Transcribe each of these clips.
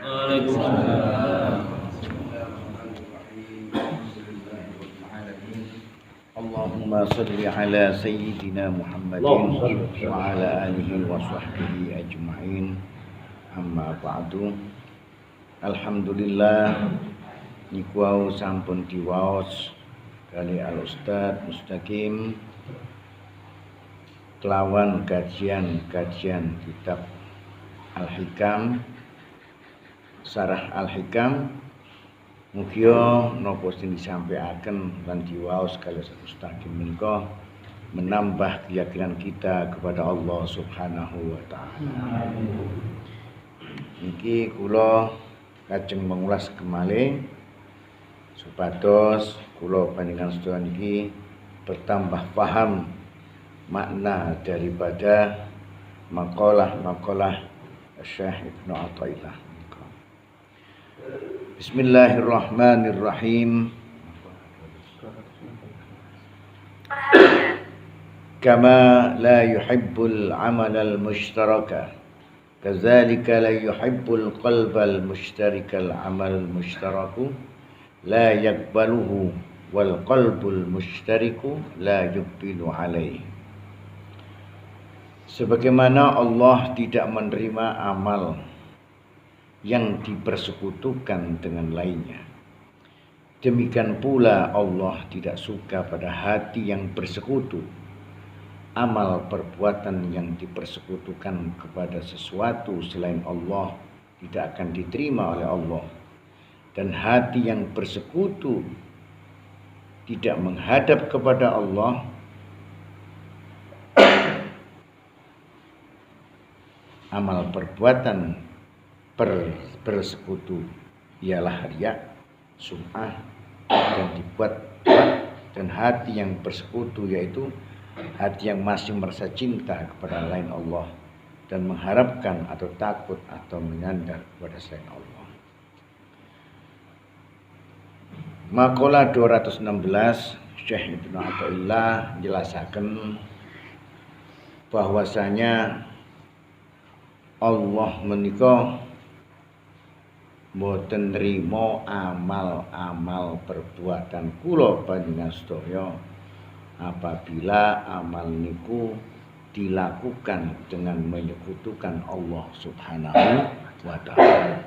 Waalaikumsalam. Allahumma salli ala sayyidina Muhammadin wa ala alihi wa sahbihi ajma'in. Amma ba'du. Alhamdulillah niku sampun diwaos kali Al Ustaz Mustaqim kelawan kajian kitab Al-Hikam, Sarah Al-Hikam. Mugia napa sing disampaikan lan diwaos kali Mustaqim menika menambah keyakinan kita kepada Allah Subhanahu wa taala. Niki kula lajeng mengulas kemalih supados kula panjenengan sedaya niki bertambah paham makna daripada makalah Syekh Ibnu Athaillah. Bismillahirrahmanirrahim. Kama la yuhibbul amal al-mushtaraka, kadzalika la yuhibbul qalbal mushtarikal amal al-mushtaraku la yaqbaluhu wal qalbul mushtariku la yuqbilu alaihi. Sebagaimana Allah tidak menerima amal yang dipersekutukan dengan lainnya, demikian pula Allah tidak suka pada hati yang bersekutu. Amal perbuatan yang dipersekutukan kepada sesuatu selain Allah tidak akan diterima oleh Allah, dan hati yang bersekutu tidak menghadap kepada Allah amal perbuatan bersekutu ialah riya, sum'ah, dan dibuat, dan hati yang bersekutu yaitu hati yang masih merasa cinta kepada lain Allah dan mengharapkan atau takut atau menyandar kepada selain Allah. Makalah 216 Syekh Ibnu Athaillah menjelaskan bahwasanya Allah menika mboten nrimo amal-amal perbuatan kula panjenengan sedaya apabila amal niku dilakukan dengan menyekutukan Allah Subhanahu wa taala.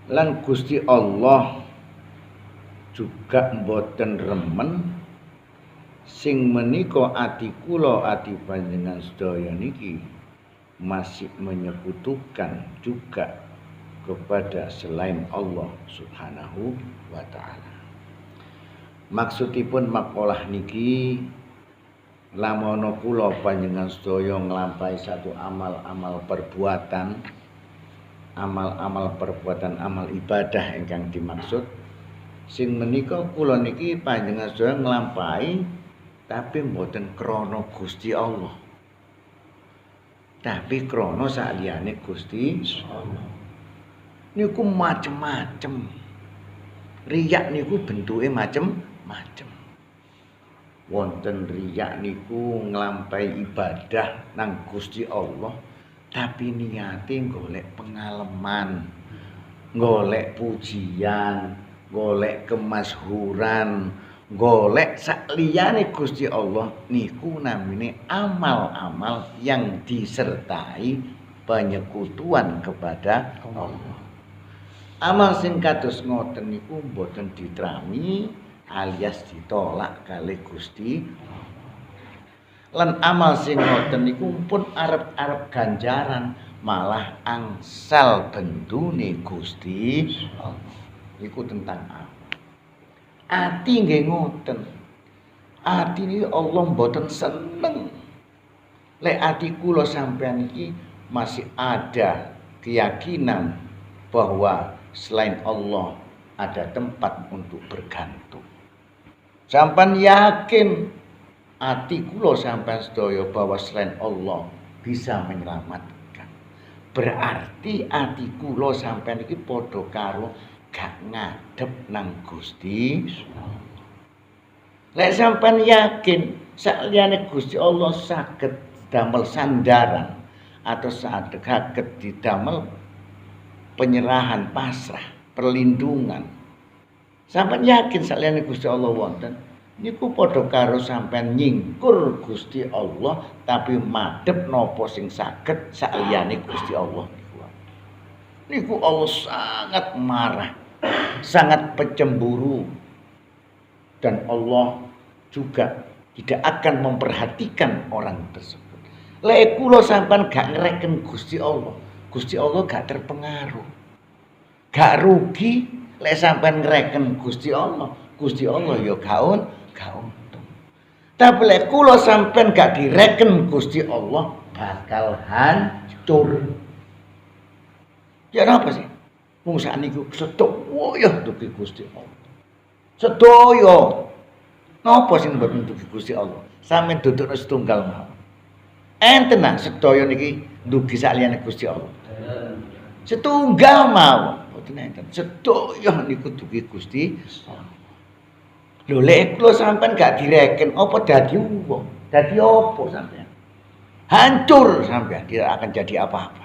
Lan Gusti Allah juga mboten remen sing menika ati kula ati panjenengan sedaya niki masih menyekutukan juga kepada selain Allah Subhanahu wa taala. Maksudipun makalah niki lamono kula panjenengan sedaya nglampahi satu amal perbuatan, amal ibadah ingkang dimaksud sing menika kula niki panjenengan sedaya nglampahi tapi mboten krana Gusti Allah, tapi krana saliyane Gusti Allah. Niku macem-macem. Riya niku bentuke macem-macem. Wonten riya niku nglampahi ibadah nang Gusti Allah, tapi niate golek pengalaman, golek pujian, golek kemasyhuran, golek sakliyane Gusti Allah niku namine amal-amal yang disertai penyekutuan kepada Allah. Amal sing kados ngoten niku mboten diterami alias ditolak kalih Gusti. Lan amal sing ngoten niku pun arep-arep ganjaran malah angsal bendune Gusti Allah. Iku tentang apa? Ati nggih ngoten. Ati niki Allah mboten seneng. Lek ati kula sampeyan iki masih ada keyakinan bahwa selain Allah ada tempat untuk bergantung. Sampeyan yakin ati kula sampeyan sedaya bahwa selain Allah bisa menyelamatkan. Berarti ati kula sampeyan iki padha karo gak ngadep nang Gusti. Lek sampean yakin saliyane Gusti Allah saged damel sandaran atau saged didamel penyerahan, pasrah, perlindungan. Sampeyan yakin saliyane Gusti Allah wonten niku padha karo sampeyan nyingkur Gusti Allah tapi madhep napa sing saged saliyane Gusti Allah niku Allah sangat marah, sangat pencemburu, dan Allah juga tidak akan memperhatikan orang tersebut. Lek kula sampean gak ngereken Gusti Allah gak terpengaruh, gak rugi. Lek sampean ngereken Gusti Allah ya gak untung. Tapi lek kula sampean gak direken Gusti Allah bakal hancur. Ya apa sih? Wong sakniku sedaya dugi Gusti Allah. Sedaya. Napa sing mboten dugi Gusti Allah? Sampeyan dudukna setunggal mawon. Enten nak sedaya niki dugi saliyane Gusti Allah. Setunggal mawon. Mboten enten. Sedaya niku dugi Gusti Allah. Lho lek kula sampeyan gak direken apa dadi wong? Dadi apa sampeyan? Hancur sampeyan, tidak akan jadi apa-apa.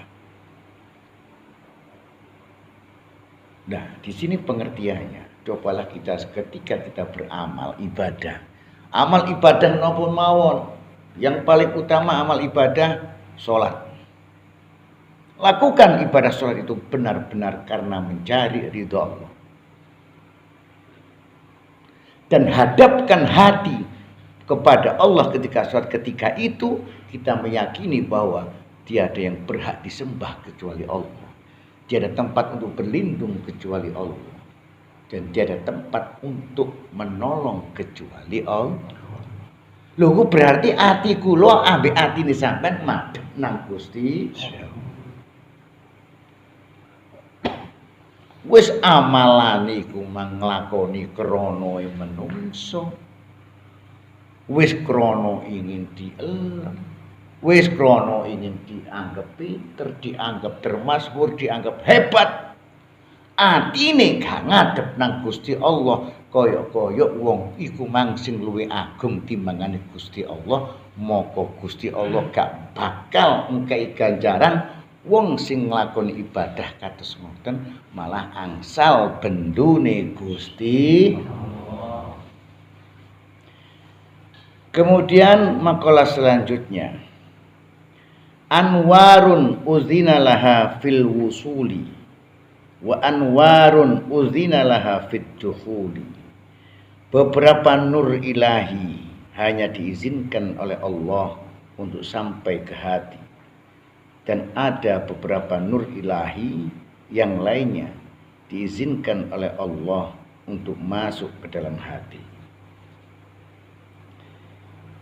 Nah, di sini pengertiannya. Cobalah kita ketika kita beramal ibadah. Amal ibadah napa mawon. Yang paling utama amal ibadah salat. Lakukan ibadah salat itu benar-benar karena mencari ridha Allah. Dan hadapkan hati kepada Allah ketika salat. Ketika itu kita meyakini bahwa tiada yang berhak disembah kecuali Allah. Tiada tempat untuk berlindung kecuali Allah. Dan tiada tempat untuk menolong kecuali Allah. Lho berarti ati kula ambek atine sampean madhep nang Gusti Allah. Wis amalane iku manglakoni krana menungso. Wis krana ingin dielem. Wis krana ingin dianggap pinter, dianggap termasmur, dianggap hebat. Atine gak ngadep nang Gusti Allah kaya-kaya wong iku mang sing luwih agung timbangane Gusti Allah, maka Gusti Allah gak bakal ngkei ganjaran wong sing nglakoni ibadah kados ngoten, malah angsal bendune Gusti Allah. Kemudian makalah selanjutnya, anwarun uzina laha fil wusuli wa anwarun uzina laha fit dukhuli. Beberapa nur ilahi hanya diizinkan oleh Allah untuk sampai ke hati, dan ada beberapa nur ilahi yang lainnya diizinkan oleh Allah untuk masuk ke dalam hati.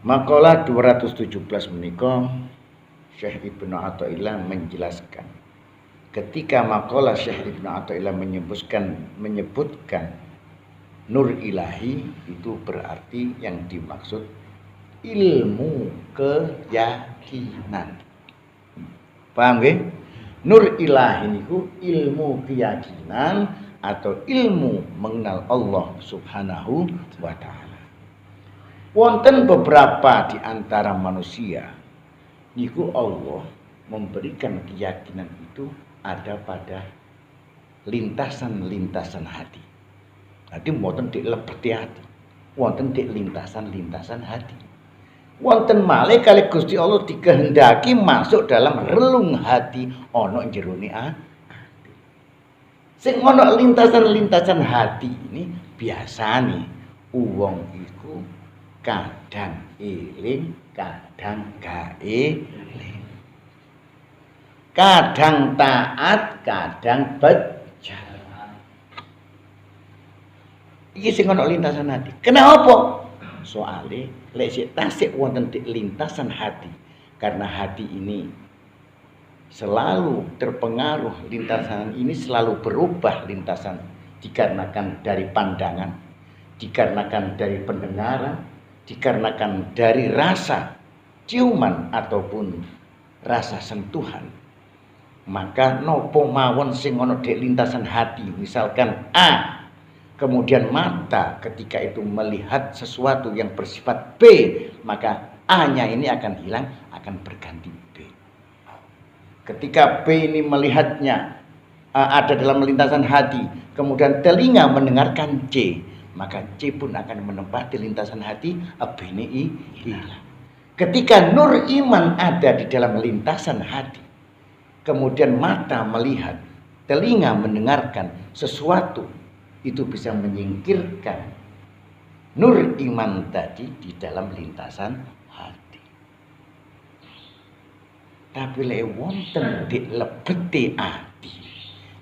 Makalah 217 menika Syekh Ibnu Athaillah menjelaskan, ketika makalah Syekh Ibnu Athaillah menyebutkan nur ilahi, itu berarti yang dimaksud ilmu keyakinan. Paham nggih? Nur ilahi niku ilmu keyakinan atau ilmu mengenal Allah Subhanahu wa taala. Wonten beberapa di antara manusia niku Allah memberikan keyakinan itu ada pada lintasan-lintasan hati. Jadi wonten dik lebeti hati, wonten dik lintasan-lintasan hati. Wonten malih kali Gusti Allah dikehendaki masuk dalam relung hati ana jerone ati. Sing ana lintasan-lintasan hati ini biasane wong iku kadang eling, kadang gak eling. Kadang taat, kadang bejat. Iki sing ana lintasan hati. Kenapa? Soale lek sik tasik wonten di lintasan hati, karena hati ini selalu terpengaruh, lintasan ini selalu berubah lintasan, dikarenakan dari pandangan, dikarenakan dari pendengaran, dikarenakan dari rasa ciuman ataupun rasa sentuhan. Maka nopo mawon sing ana di lintasan hati, misalkan A, kemudian mata ketika itu melihat sesuatu yang bersifat B, maka A-nya ini akan hilang, akan berganti B. Ketika B ini melihatnya ada dalam lintasan hati, kemudian telinga mendengarkan C, maka C pun akan menempati lintasan hati, B ini hilang. Ketika nur iman ada di dalam lintasan hati, kemudian mata melihat, telinga mendengarkan sesuatu, itu bisa menyingkirkan nur iman tadi di dalam lintasan hati. Tapi lek wonten dik lebete ati,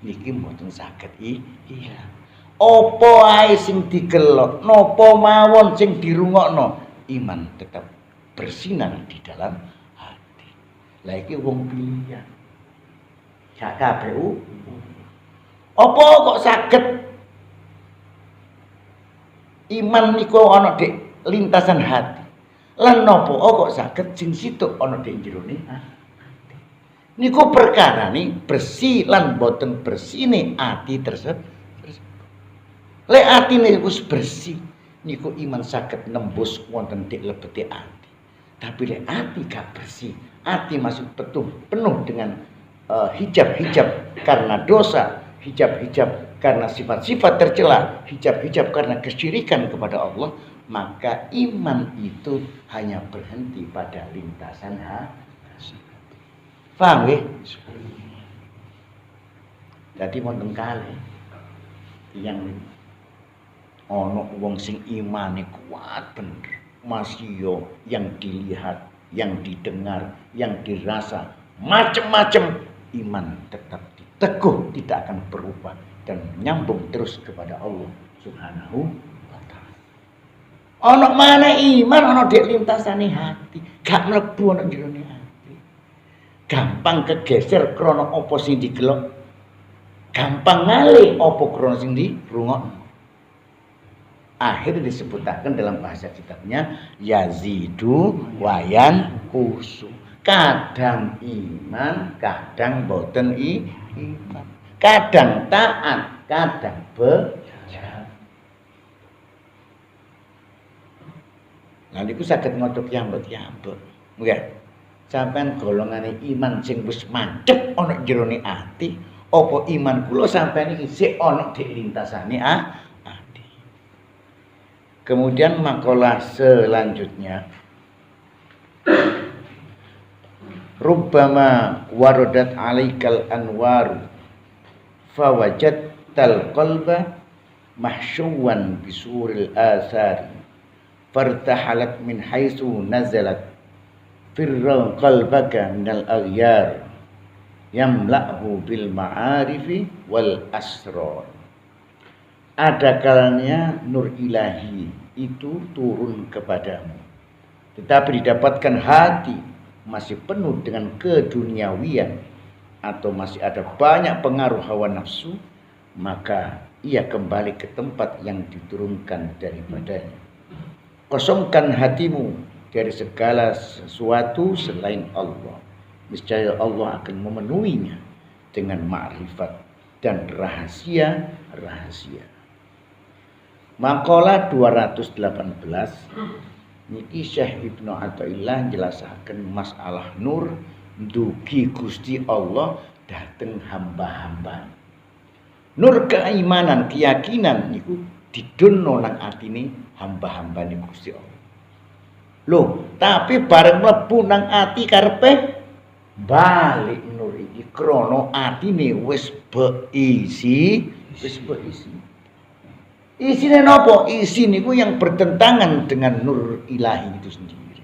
niki mboten saged ilang. Apa ae sing digelok, napa mawon sing dirungokno, iman tetap bersinar di dalam hati. Lah iki wong pilihan. Gak kabeh apa kok saged iman niku ana di lintasan hati. Lan napa kok saged sing situk ana di jerone hati. Niku perkarane bersih lan boten bersine ati tersebut. Lek atine wis bersih niku iman saged nembus wonten dik lebete ati. Tapi lek ati gak bersih, ati masih penuh dengan hijab-hijab karena dosa, hijab-hijab karena sifat-sifat tercela, hijab-hijab karena kesyirikan kepada Allah, maka iman itu hanya berhenti pada lintasan hati. Paham ya? Jadi wonten kali yang ono wong sing imane kuat bener, masih yo yang dilihat, yang didengar, yang dirasa, macam-macam iman tetap teguh, tidak akan berubah dan nyambung terus kepada Allah Subhanahu wa taala. Ono mana iman ono dek lintasane hati, gak mlebu ono jerone hati. Gampang kegeser krana apa sing digelok. Gampang ngalih apa krana sing dirungokno. Akhirnya disebutkan dalam bahasa kitabnya yazidu wayan kusu. Kadang iman, kadang boten iman. Kadang taat, kadang bejat. Nah niku saged ngodhok yambet-yambet. Nggih. Sampeyan golongane iman sing wis mandhep ana jerone ati, apa iman kula sampeyan iki sik ana di lintasane ati. Kemudian makalah selanjutnya, rubbama waradat alaikal anwaru fawajadtal qalba mahsyuwan bisuril asari fartahalat min haitsu nazalat firra qalbaka minal aghyar yamla'hu bil ma'arifi wal asrar. Ada kalanya nur ilahi itu turun kepadamu, tetapi didapatkan hati masih penuh dengan keduniawian atau masih ada banyak pengaruh hawa nafsu, maka ia kembali ke tempat yang diturunkan daripadanya. Kosongkan hatimu dari segala sesuatu selain Allah. Niscaya Allah akan memenuhinya dengan ma'rifat dan rahasia-rahasia. Makalah 218 niki Syekh Ibnu Athaillah jelasaken masalah nur dugi Gusti Allah dateng hamba-hamba. Nur keimanan, keyakinan niku didono nang atine hamba-hambane Gusti Allah. Loh, tapi bareng mlebu nang ati karepe balik nur iki krana atine wis beisi, wis beisi. Isine napa? Isi niku yang bertentangan dengan nur ilahi itu sendiri.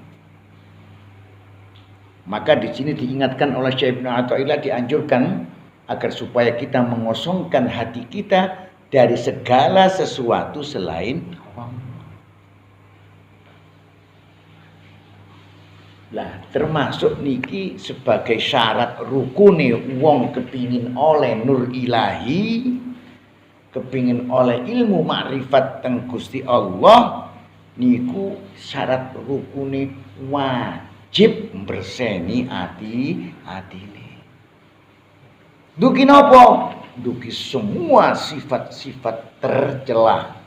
Maka di sini diingatkan oleh Syekh Ibnu Athaillah, dianjurkan agar supaya kita mengosongkan hati kita dari segala sesuatu selain Allah. Lah termasuk niki sebagai syarat rukune wong kepingin oleh nur ilahi, kepingin oleh ilmu makrifat teng Gusti Allah, niku syarat rukune wajib berseni atine. Dugi napa? Dugi semua sifat-sifat tercela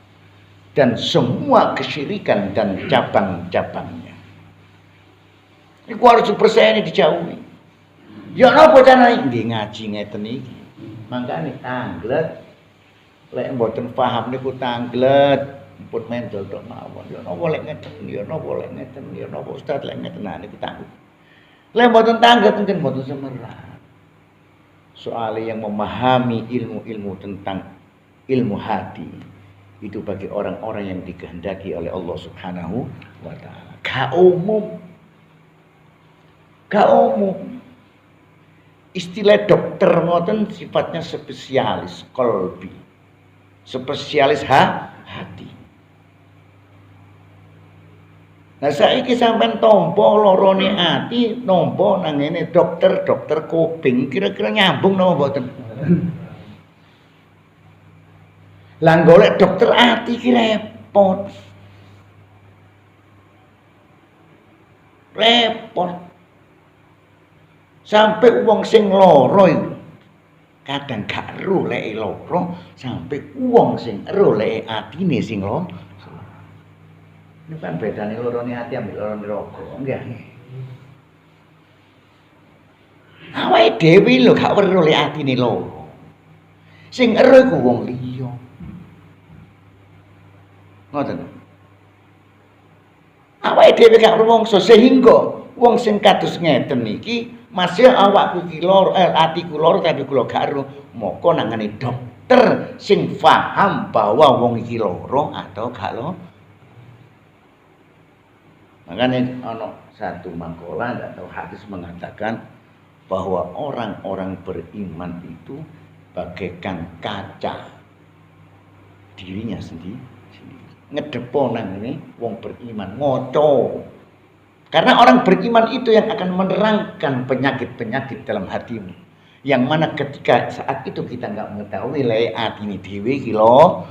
dan semua kesyirikan dan cabang-cabangnya. Niku harus berseni dijauhi. Ya napa carane? Nggih ngaji ngeten iki. Mangkane tanglet lek mboten paham niku tanglet pun mendel tok mawon. Ya napa lek ngeten, ya napa lek ngeten, ya napa Ustaz lek ngeten niku tanglet. Lek mboten tanglet mungkin mboten semerah. Soalnya yang memahami ilmu-ilmu tentang ilmu hati itu bagi orang-orang yang dikehendaki oleh Allah Subhanahu wa taala. Gak umum. Gak umum. Istilah dokter ngoten sifatnya spesialis kolbi. Spesialis hati. Nah saiki sampean tompo lorone ati, nompo nang ngene dokter kuping kira-kira nyambung napa mboten? Lah golek dokter ati ki repot. Repot. Sampai wong sing lara iku kadang gak ero lek lara, sampai wong sing ero lek atine sing lara. Ini kan bedane lorone ati ambek lorone raga, nggih. Awake dhewe lho gak weruh lek atine lara. Sing ero iku wong liya. Ngoten. Awake dhewe gak rumangsa sehingga wong sing kados ngeten iki masih awakku iki lara, atiku lara tapi kula gak ero, moko nangane dokter sing paham bahwa wong iki lara atau gak lara. Makanya ada satu makalah atau hadis mengatakan bahwa orang-orang beriman itu bagaikan kaca dirinya sendiri. Ngedepo nang ini wong beriman ngoco. Karena orang beriman itu yang akan menerangkan penyakit-penyakit dalam hatimu. Yang mana ketika saat itu kita nggak mengetahui lek atine dhewe iki lho.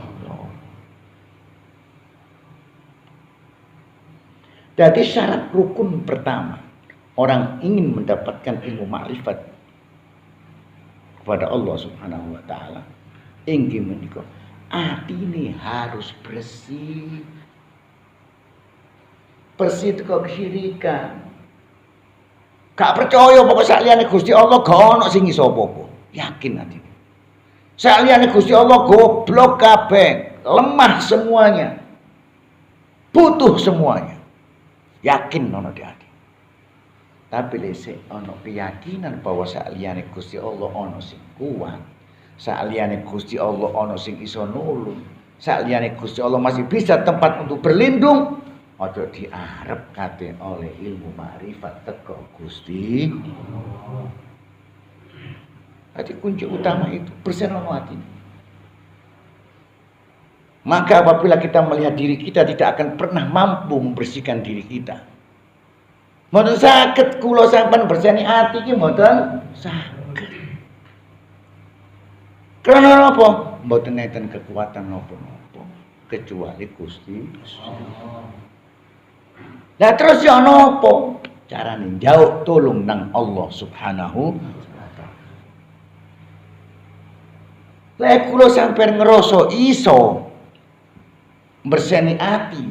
Jadi syarat rukun pertama orang ingin mendapatkan ilmu makrifat kepada Allah Subhanahu wa taala inggih menika atine harus bersih. Bersih itu kesyirikan. Gak percaya pokok saliyane Gusti Allah gak ono sing iso apa-apa. Yakin atine. Saliyane Gusti Allah goblok kabeh, lemah semuanya. Butuh semuanya. Yakin ono di hati. Tapi lek ono keyakinan bahwa saliyane Gusti Allah ono sing kuat, saliyane Gusti Allah ono sing iso nulung, saliyane Gusti Allah masih bisa tempat untuk berlindung, aja diarep kate oleh ilmu makrifat teko Gusti. Jadi kunci utama itu bersenono hati. Maka apabila kita melihat diri kita tidak akan pernah mampu membersihkan diri kita. Mboten saged kula sampean bersihani ati iki mboten saged. Karena apa? Mboten nenten kekuatan napa-napa kecuali Gusti. Lah terus ya napa? Carane njaluk tulung nang Allah Subhanahu wa taala. Lek kula sampean ngrasa iso berseni ati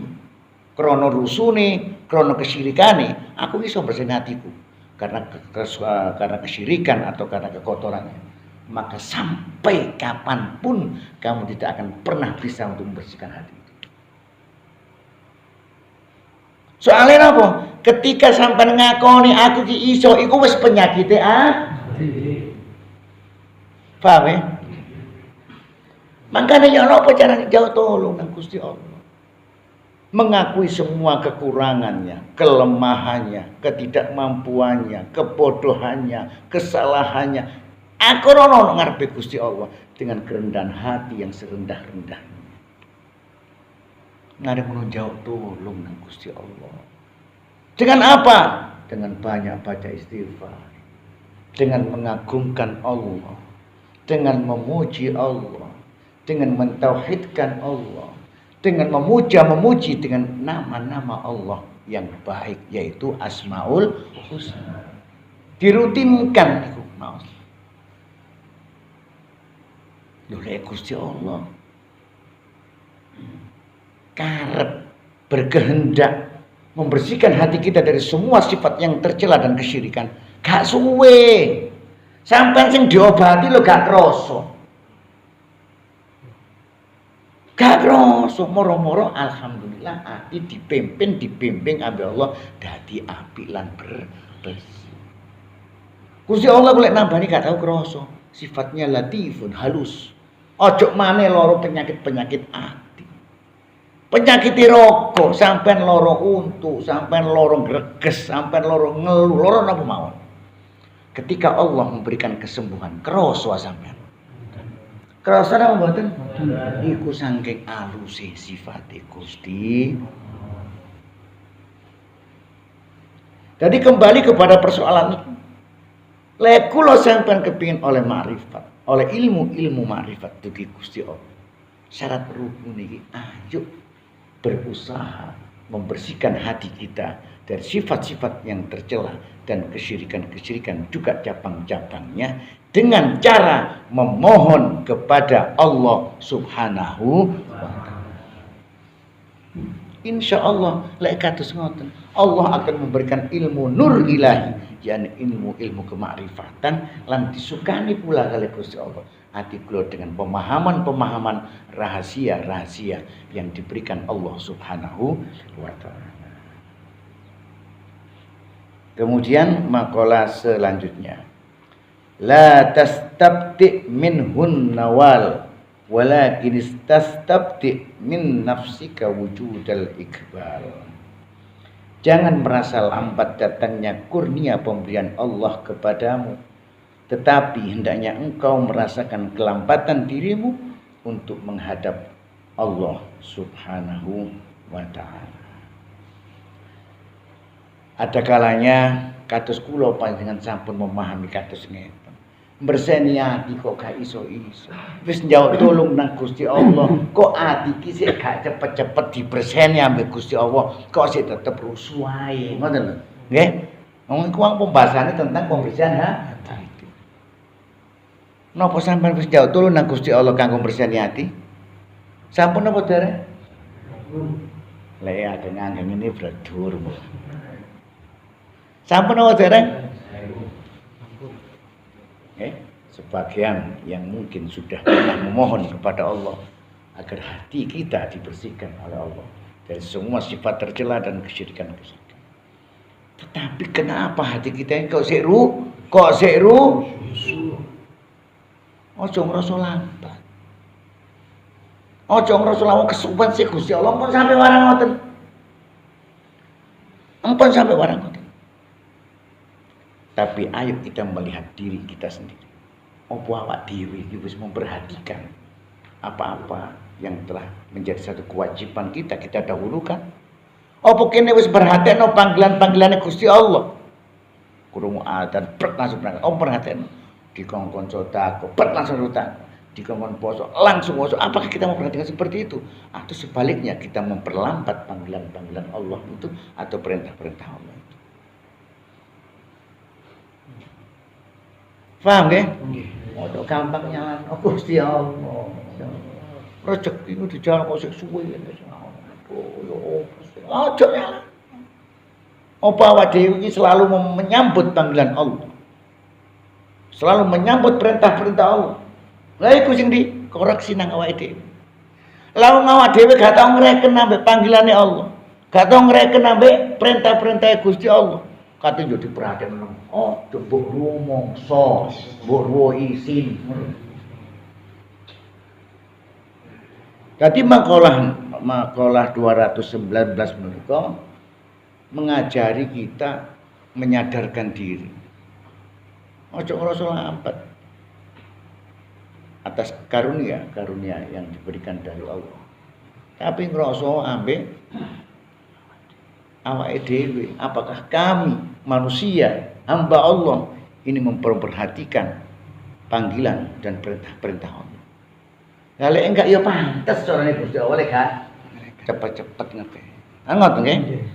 krana rusune, krana kesyirikane, aku iso berseni atiku karena kesyirikan atau karena kekotorannya. Maka sampai kapanpun kamu tidak akan pernah bisa untuk membersihkan hati itu. Soalnya apa? Ketika sampai ngakoni aku ki iso, iku wis penyakite ati. Paham ya? Makanya ya apa caranya jauh tolong nang Gusti Allah. Mengakui semua kekurangannya, kelemahannya, ketidakmampuannya, kebodohannya, kesalahannya. Aku rono ngarepe Gusti Allah dengan kerendahan hati yang serendah-rendahnya. Ngarep ngono jauh tolong nang Gusti Allah. Dengan apa? Dengan banyak baca istighfar. Dengan mengagungkan Allah, dengan memuji Allah, dengan mentauhidkan Allah, dengan memuji dengan nama-nama Allah yang baik, yaitu Asmaul Husna. Dirutinkan itu mau. Lha Gusti Allah karep berkehendak membersihkan hati kita dari semua sifat yang tercela dan kesyirikan, Gak suwe. Sampeyan sing diobati lho gak krasa. Gak krasa moro-moro alhamdulillah ati dibimbing ambe Allah dadi apik lan bersih. Gusti Allah golek nambani gak tau krasa. Sifatnya latifun, halus. Ojo maneh loro penyakit-penyakit ati. Penyakit rokok, sampean loro untu, sampean loro greges, sampean loro ngeluh, loro napa mawon. Ketika Allah memberikan kesembuhan, krasa sampean. Krasa napa mboten? Iku saking aluse sifate Gusti. Jadi kembali kepada persoalan itu. Lek kula sampean kepingin oleh makrifat, oleh ilmu makrifat dugi Gusti Allah. Syarat rukun iki ayo berusaha membersihkan hati kita dari sifat-sifat yang tercela dan kesyirikan-kesyirikan juga cabang-cabangnya dengan cara memohon kepada Allah Subhanahu wa taala. Insyaallah lek kados ngoten, Allah akan memberikan ilmu nur ilahi, yakni ilmu kemakrifatan lan disukani pula kali Gusti Allah hati kula dengan pemahaman rahasia-rahasia yang diberikan Allah Subhanahu wa taala. Kemudian makalah selanjutnya, la tastabti minhun nawal walakin istastabti min nafsika wujudal ikbal. Jangan merasa lambat datangnya kurnia pemberian Allah kepadamu, tetapi hendaknya engkau merasakan kelambatan dirimu untuk menghadap Allah Subhanahu wa taala. Ada kalanya kados kula panjenengan sampun memahami kados ngeten. Berseni ati kok gak iso-iso. Wis njauk tulung nang Gusti Allah, kok ati ki sik gak cepet-cepet diberseni ambek Gusti Allah, kok sik tetep rusuh ae. Ngoten lho. Nggih. Wong iku pembahasannya tentang pembersihan hati. Napa sampean wis njauk tulung nang Gusti Allah kanggo berseni ati? Sampun napa dereng? Lek ada nganggen ini bledur. Sampun napa dereng? Sebagian yang mungkin sudah pernah memohon kepada Allah agar hati kita dibersihkan oleh Allah dari semua sifat tercela dan kesyirikan-kesyirikan. Tetapi kenapa hati kita ini kok seru? Ojo ngrasa lambat. Ojo ngrasa lawang kesuwen sih Gusti Allah pun sampai warang ngoten. Ampun sampai warang ngoten. Tapi ayo kita melihat diri kita sendiri. Apa awak dhewe iki wis memperhatikan apa-apa yang telah menjadi satu kewajiban kita dahulukan. Apa kene wis perhatekno panggilan-panggilane Gusti Allah? Krungu adzan prek langsung berangkat. Oh perhatekno dikongkon sedekah prek langsung rutak. Dikongkon poso langsung poso. Apakah kita memperhatikan seperti itu? Atau sebaliknya kita memperlambat panggilan-panggilan Allah itu atau perintah-perintah Allah itu? Paham nggih? Ojo gampang nyalan Gusti Allah. Rezeki itu dijalan kok sik suwe ngene. Ojo nyalan. Apa awak dhewe iki selalu menyambut panggilan Allah. Selalu menyambut perintah-perintah Allah. Lah iku sing dikoreksi nang awake dhewe. Lalu awak dhewe gak tau ngreken ambek panggilane Allah. Gak tau ngreken ambek perintah-perintah Gusti Allah. Kate yo diperhatikan nang mbok rumangsa, mbok isin. Tadi makalah 219 menika mengajari kita menyadarkan diri. Ojo ngrasa lambat atas karunia yang diberikan dari Allah. Tapi ngrasa ambek awake dhewe, apakah kami manusia hamba Allah ini memperhatikan panggilan dan perintah-perintah Allah? Kalau enggak ya pantas carane Gusti Allah gak cepet-cepet ngene. Ngoten nggih.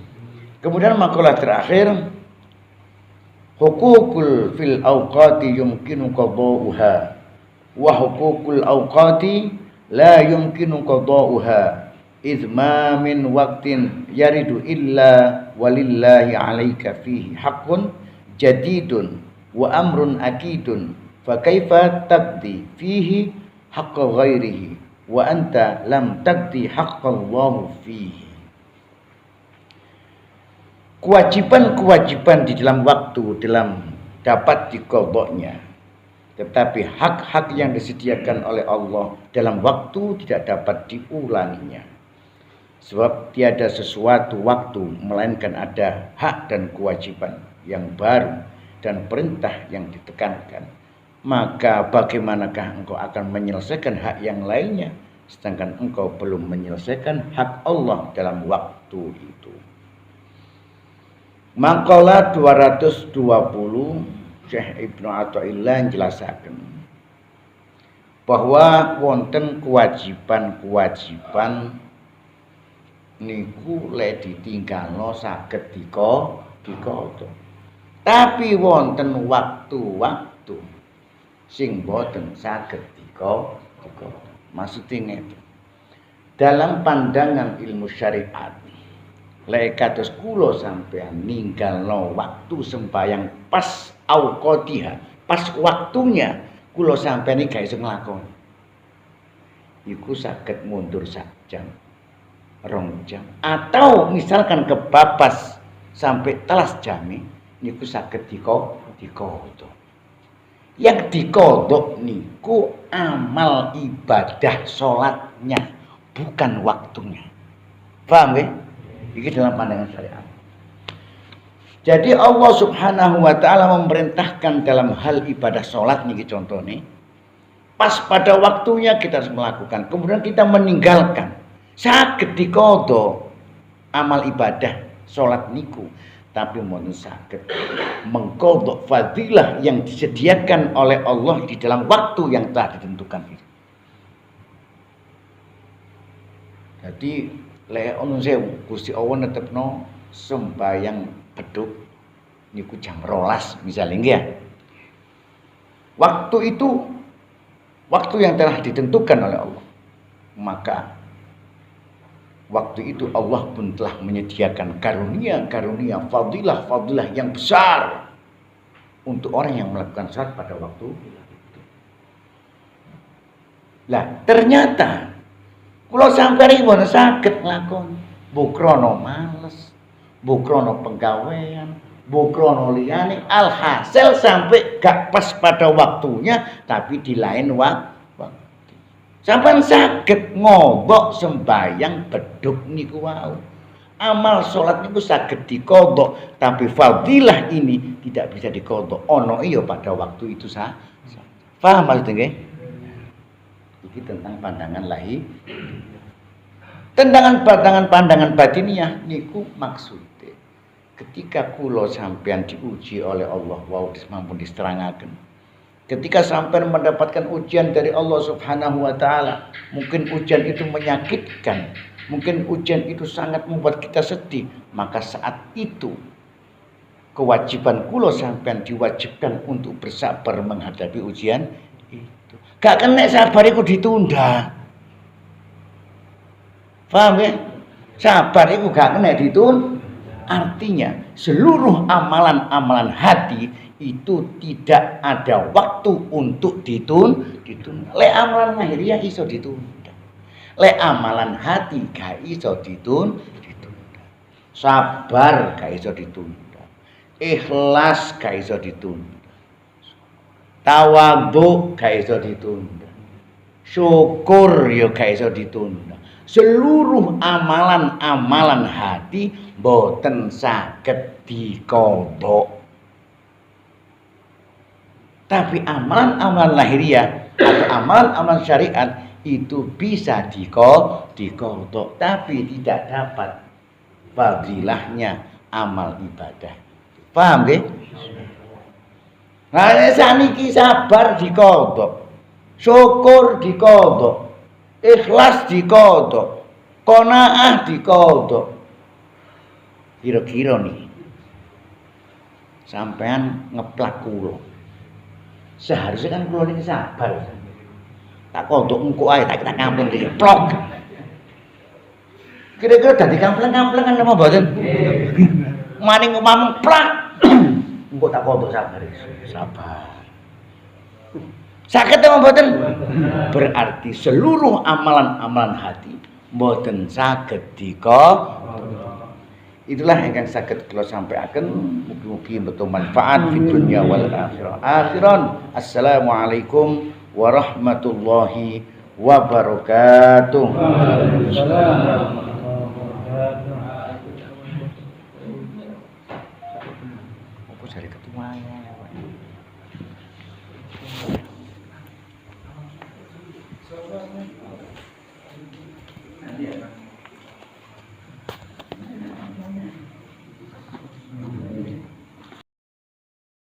Kemudian makalah terakhir, hukukul fil awqati yumkinu qada'uha wa hukukul awqati la yumkinu qada'uha idma min waqtin yaridu illa walillahi 'alaika fihi haqqun jadidun wa amrun akidun fa kaifa taqdi fihi haqqa ghairihi wa anta lam taqdi haqqallahu fihi. Kewajiban-kewajiban di dalam waktu dalam dapat diqadanya, tetapi hak-hak yang disediakan oleh Allah dalam waktu tidak dapat diulanginya. Sebab tiada sesuatu waktu melainkan ada hak dan kewajiban yang baru dan perintah yang ditekankan. Maka bagaimanakah engkau akan menyelesaikan hak yang lainnya sedangkan engkau belum menyelesaikan hak Allah dalam waktu itu. Maqalah 220 Syekh Ibnu Athaillah menjelaskan bahwa wonten kewajiban-kewajiban niku le ditinggalno saged dikoto. Tapi wonten waktu-waktu sing boten saged dikoto. Maksudnya ngeten. Dalam pandangan ilmu syariat, lek kados kula sampean ninggalno waktu sembahyang pas auqatiha, pas waktunya kula sampean iki gak iso nglakoni. Iku saged mundur sak jam, 2 jam, atau misalkan kebabas sampai telas jami niku saged dikodok. Yang dikodok niku amal ibadah sholatnya, bukan waktunya. Paham ya? Ini dalam pandangan syariat. Jadi Allah Subhanahu wa taala memerintahkan dalam hal ibadah sholat niki contohnya. Pas pada waktunya kita harus melakukan. Kemudian kita meninggalkan. Saged diqadha amal ibadah sholat niku. Tapi mohon saged mengqadha fadilah yang disediakan oleh Allah di dalam waktu yang telah ditentukan itu. Jadi lek ono sewu Gusti Allah netepno sembayang beduk niku jam 12 misalnya nggih ya. Waktu itu waktu yang telah ditentukan oleh Allah. Maka waktu itu Allah pun telah menyediakan karunia-karunia, fadilah-fadilah yang besar untuk orang yang melakukan salat pada waktu itu. Lah, ternyata kula sampeyan iki mboten saged nglakoni. Bukrono males, bukrono penggawean, bukrono liyane, alhasil sampai gak pas pada waktunya tapi di lain waktu. Sampeyan saged ngodok sembayang beduk niku wau. Amal salat niku saged dikodok, tapi fadilah ini tidak bisa dikodok. Ono iya pada waktu itu sah. Paham maksudnya nggih? Iki tentang pandangan lahir. Pandangan batiniah niku maksudnya ketika kula sampean diuji oleh Allah wau mampun disterangaken. Ketika sampean mendapatkan ujian dari Allah Subhanahu wa taala, mungkin ujian itu menyakitkan, mungkin ujian itu sangat membuat kita sedih, maka saat itu kewajiban kula sampean diwajibkan untuk bersabar menghadapi ujian itu. Gak kena sabar iku ditunda. Paham ya? Sabar itu gak kena ditun. Artinya seluruh amalan-amalan hati itu tidak ada waktu untuk ditunda. Lek amalan lahiriah iso ditunda. Lek amalan hati gak iso ditunda. Sabar gak iso ditunda. Ikhlas gak iso ditunda. Tawadhu gak iso ditunda. Syukur ya gak iso ditunda. Seluruh amalan-amalan hati boten saged dikodok. Tapi amalan-amalan lahiriah atau amalan-amalan syariat itu bisa dikodok, tapi tidak dapat fadilahnya amal ibadah. Paham nggih? Nah, saniki sabar dikodok, syukur dikodok, ikhlas dikodok, qanaah dikodok. Kira-kira nih sampean ngeplak kula. Seharusnya kan kula niki sabar. Tak kodok engko ae tak kampleng iki plok. Kira-kira dadi kampleng-kamplengan apa mboten? Maning umpama plak. Engko tak kodok sabar. Sabar. Saged apa mboten? Berarti seluruh amalan-amalan hati mboten saged itulah ingkang saged kula sampaikan. Mugi-mugi betul manfaat di dunia wal akhirah. Akhiran, assalamualaikum warahmatullahi wabarakatuh. Apa cari ketuanya?